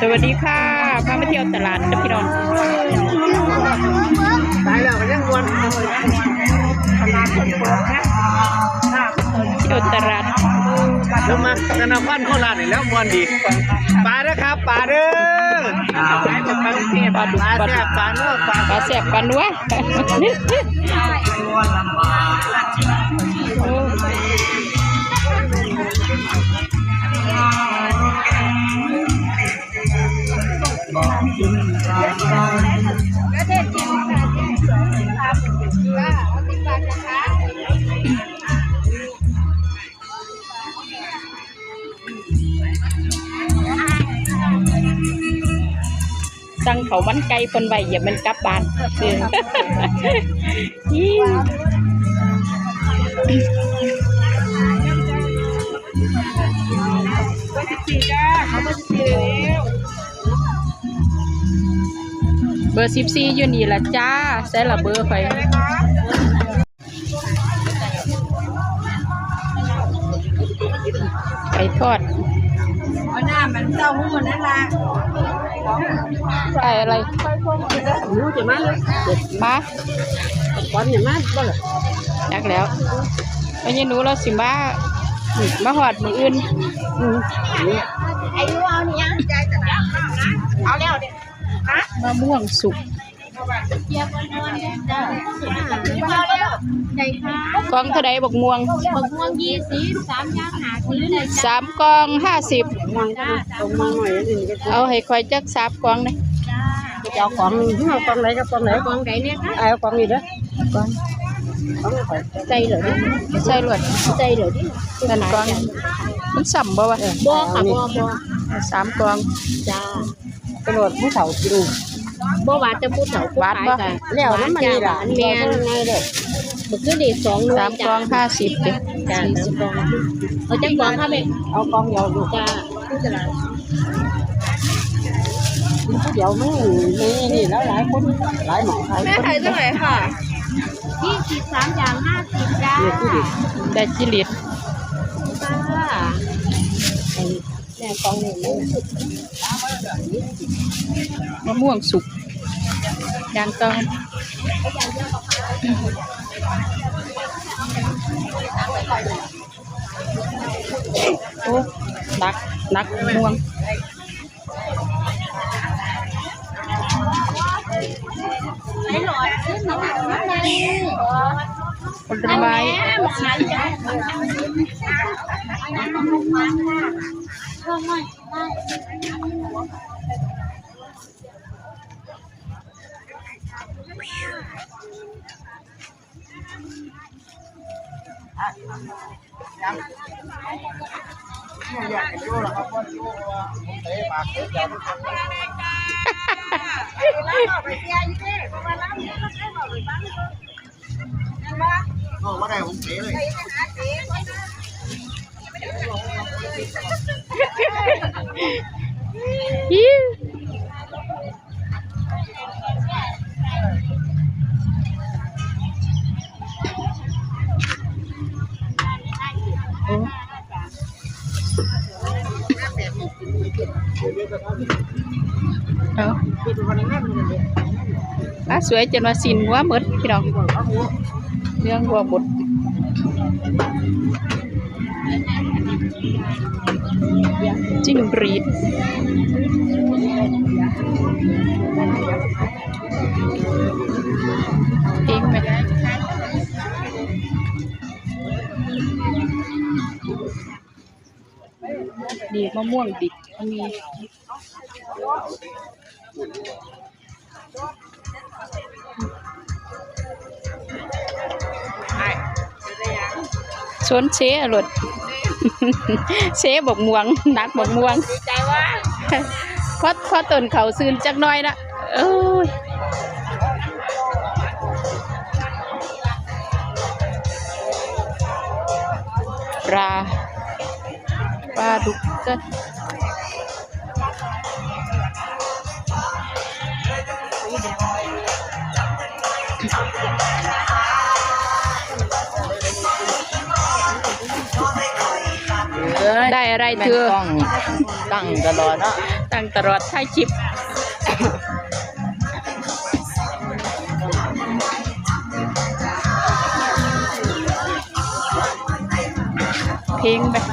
สวัสดีค่ะพามาเที่ยวตลาดกับพี่น้องตายแล้วก็ยังวนตลาดคนโกงนะเที่ยวตลาดแล้วมาธนาคารโคราชนี่แล้วมวนดีปลาเด้อครับปลาเด้อปลาดุกปลาแซ่บปลาเนื้อปลาแซ่บกันวะสั่งเขามันไก่คนใบอย่ามันกลับบ้านเบอร์14อยู่นี่ละจ้าใส่ละเบอร์ไปไก่ทอดหน้ามันเต้าหู้นั่นละไก่อะไรรู้จะมาเลยมาก่อนอย่ามาบ่ล่ะยักแล้วไม่ใช่หนูเราสิมาหอดมืออื่นไอ้ลูกเอาเนี่ยใจแต่ละเอาแล้วเด็กมะม่วงสุกเจี๊ยบนวลจ้าเอาแล้วใจค่ะกองเท่าใดบักม่วงบักม่วง20 3อย่าง50เลย3กอง50ม่วงจ้าตรงมาหน่อยนี่เอาให้คอยจัก3กองเลยจะเอาของเอากองไหนกับกองไหนกองไหนเนี่ยคะเอากองนี้เด้อกองใจเหรอใส่หลวดใจเหรอดินั่นกองมันสัมบ่วะบ่ค่ะบ่3กองจ้าตำรวจผู้เฒ่ากินบ่ว่าจะผู้เฒ่าบาทบ่แล้วมันนี่ล่ะแม่นไงเด้อบ่คือได้2หน่วย3กอง50ดิจ้า3กองเอาจังกองค่ะแม่เอากองเดียวดูจ้าผู้ตลาดเดี๋ยวไม่นี่แล้วหลายคนหลายหมอแม่ขายเท่าไหร่ค่ะ23อย่าง50จ้าได้จิลิตจ้าแม่กองนี่มะม่วงสุกยางต้องโอ้นักม่วงไม่หลอดขึ้นมาผลไม้ว่าได้ผมเสียเลยสวยจนว่าสินว่าหมดพี่น้องเรื่องวัวบดจิ้งหรีดเองไหมดีมะม่วงดิบมีชนเชอรถเชบกม่วงนักบกม่วงดีใจว่าพอต้นเขาซื่นจักน้อยนะเอ้ยปลาดุกก็ได้อ อะไรเธอ ต้องตั้งตลอดเนาะ ตั้งตลอดท้ายคลิปเพลงแบบ